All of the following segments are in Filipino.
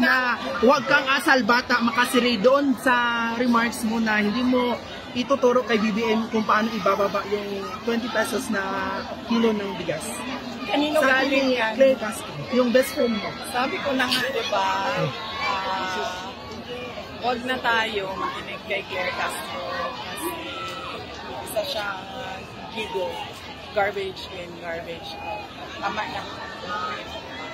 na huwag kang asal bata makasiri doon sa remarks mo na hindi mo ituturo kay BBM kung paano ibababa yung 20 pesos na kilo ng bigas. Kanino galing yan? Clay Castro, yung best friend mo. Sabi ko na nga, diba, huwag na tayo makinig kay Claire Castro kasi isa siyang gigo, garbage in, garbage out. Tama na.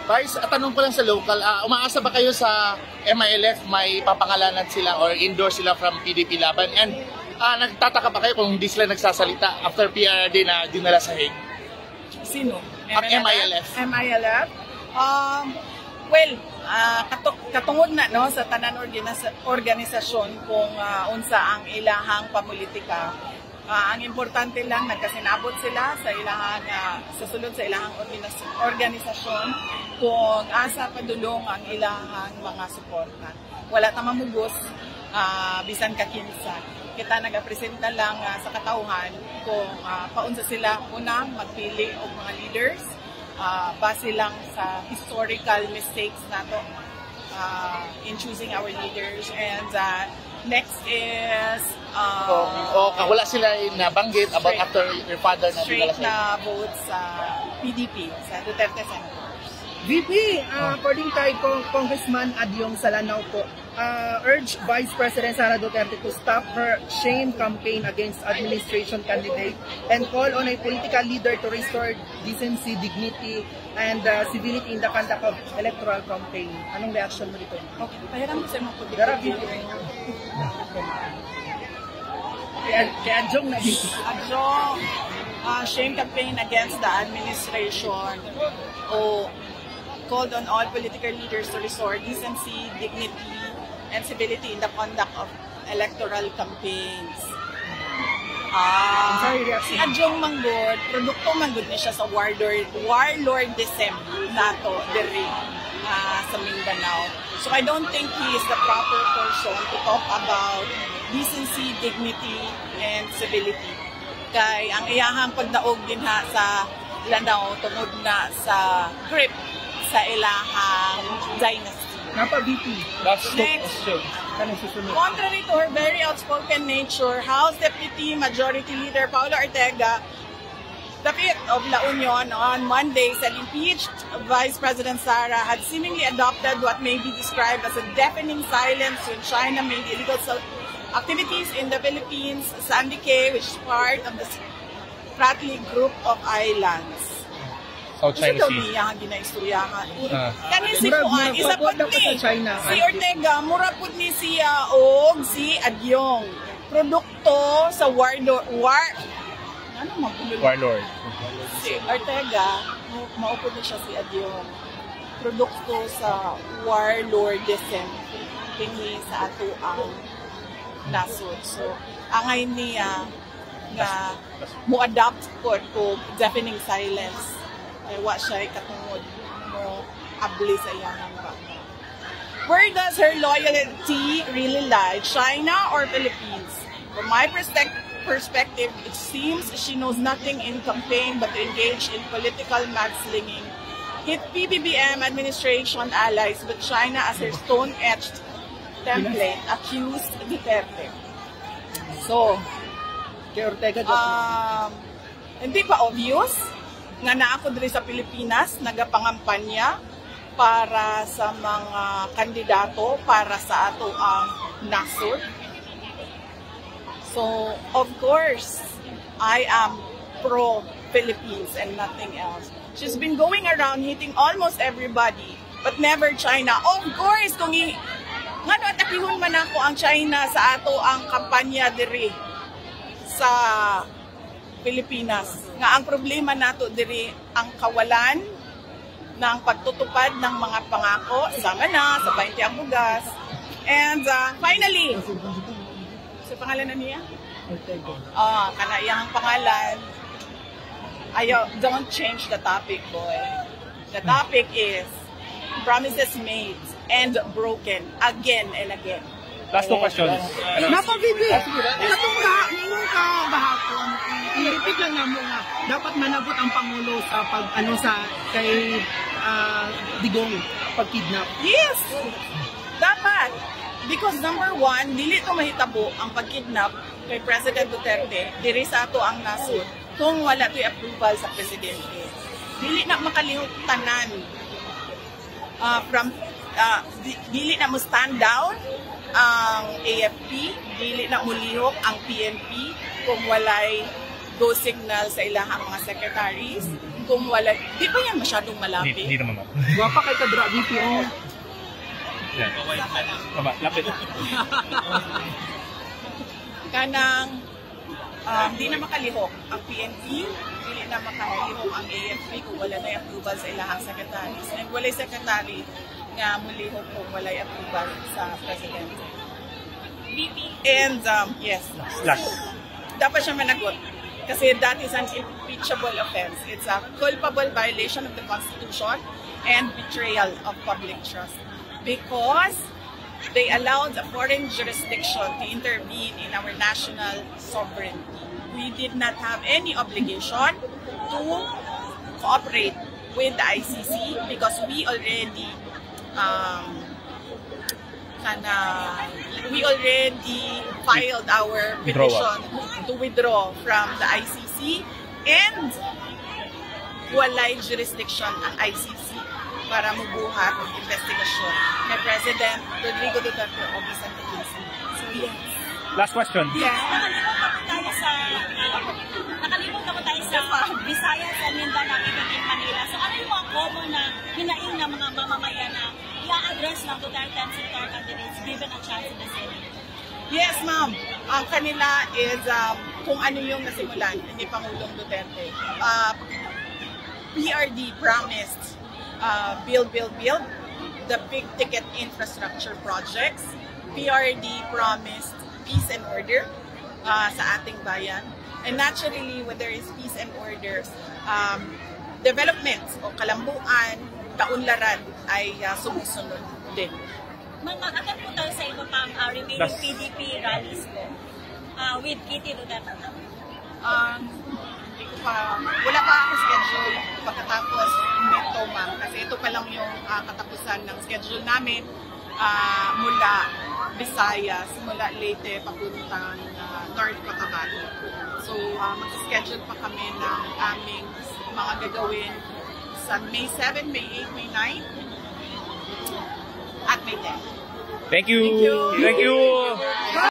Vice, tanong ko lang sa local, umaasa ba kayo sa MILF may papangalanan sila or endorse sila from PDP Laban? And nagtataka ba kayo kung hindi sila nagsasalita after PRD na dinala sa Hague? Sino? MILF. MILF? Well, katungod na no sa tanan organisasyon kung unsa ang ilahang pamulitika. Ang importante lang nagkasinabot sila sa ilahang sa sulod sa ilahang organisasyon kung asa padulong ang ilahang mga suporta. Wala ta mamugos bisan ka kinsa. Kita nagapresenta lang sa katauhan kung paunsa sila una magpili og mga leaders base lang sa historical mistakes nato in choosing our leaders. And next is wala sila nabanggit about after your father na straight na vote sa PDP, sa Duterte Senators. VP, according kay Congressman Adyong Salanao po, urge Vice President Sara Duterte to stop her shame campaign against administration candidate and call on a political leader to restore decency, dignity, and civility in the conduct of electoral campaign. Anong reaction mo dito? Okay, pahiram mo sa mga po. Kaya Adjong na dito. Adjong, shame campaign against the administration. Called on all political leaders to restore decency, dignity, and civility in the conduct of electoral campaigns. Si Adjong Manggod, produkto manggod niya siya sa warlordism nato diri sa Mindanao. So I don't think he is the proper person to talk about decency, dignity, and civility. Kay ang iyahang pagdaog din ha sa Lanao tungod na sa grip sa ilahang dynasty. Napa VP. Next, contrary to her very outspoken nature, House Deputy Majority Leader Paula Ortega, the 5th of La Union on Monday said impeached Vice President Sara had seemingly adopted what may be described as a deafening silence when China made illegal activities in the Philippines, Sandy Cay, which is part of the Spratly Group of Islands. South China Sea. Isa daw ginaistoryahan. Kani si Juan, isa po ni si Ortega, mura po ni siya o si Adyong. Produkto sa warlord. Si Ortega, maupod na siya si Adyong. Produkto sa warlordism. Kini sa ato ang nasod. So, angay niya nga mo-adapt ko deafening silence. Ay wa siya katungod mo abli sa iyang baka. Where does her loyalty really lie? China or Philippines? From my perspective, it seems she knows nothing in campaign but to engage in political mudslinging, hit PBBM administration allies with China as her stone-etched template, accused Duterte. So, hindi pa obvious nga naako diri sa Pilipinas nagapangampanya para sa mga kandidato para sa ato ang nasod. So, of course, I am pro-Philippines and nothing else. She's been going around hitting almost everybody, but never China. Of course, kung nga no, atakihon man ako ang China sa ato ang kampanya diri sa Pilipinas. Nga ang problema nato diri ang kawalan ng pagtutupad ng mga pangako sama na sa 20 ang bugas. And finally, sa pangalan na niya? Kanayang pangalan. Don't change the topic, boy. The topic is promises made and broken again and again. Last two questions. Napa, Bibi, katong ka bahapon, i-repeat lang na mo nga, dapat manabot ang Pangulo sa kay digong pag-kidnap? Yes! Dapat! Because number one, dili to mahitabo ang pag-kidnap kay President Duterte, diri sa ato ang nasod, kung wala to'y approval sa Presidente. Dili na makalihok tanan dili na mo stand down ang AFP, dili na mulihok ang PNP kung walay go signal sa ilahang mga secretaries, kung walay, di ba yan masyadong malapit? Hindi naman ma'am. Gwapa kay Kadra VPO. Yan. Tama, lapit. Kanang di na makalihok ang PNP, dili na makalihok ang AFP kung wala na approval sa ilahang secretaries. And walay secretary nga mulihok kung walay approval sa Presidente. And yes, dapat siya managot. Kasi that is an impeachable offense. It's a culpable violation of the Constitution and betrayal of public trust. Because they allowed a foreign jurisdiction to intervene in our national sovereignty. We did not have any obligation to cooperate with the ICC because we already filed our petition to withdraw from the ICC, and walay jurisdiction ang ICC para mabuhat ang investigasyon ni President Rodrigo Duterte o Bisan Quezon. So yes. Last question. Yeah. Nakalimutan ko tayo sa Visayas and Mindanao, even in Manila. So ano yung mga common na hinaing ng mga mamamayan na i-address ng Duterte and Senator candidates given a chance in the Senate? Yes, ma'am. Ang kanila is kung ano yung nasimulan ni Pangulong Duterte. PRD promised build the big ticket infrastructure projects. PRD promised peace and order sa ating bayan. And naturally, when there is peace and order, development o kalambuan, kaunlaran ay sumusunod din. Mag-attend po tayo sa iba pang remaining PDP rallies po with Kitty Duterte. Hindi ko pa, wala pa ako schedule pagkatapos nito, ma'am. Kasi ito pa lang yung katapusan ng schedule namin mula Visayas, mula Leyte, papuntang North Cotabato. So, mag-schedule pa kami ng aming mga gagawin sa May 7, May 8, May 9, at May 10. Thank you. Thank you. Thank you.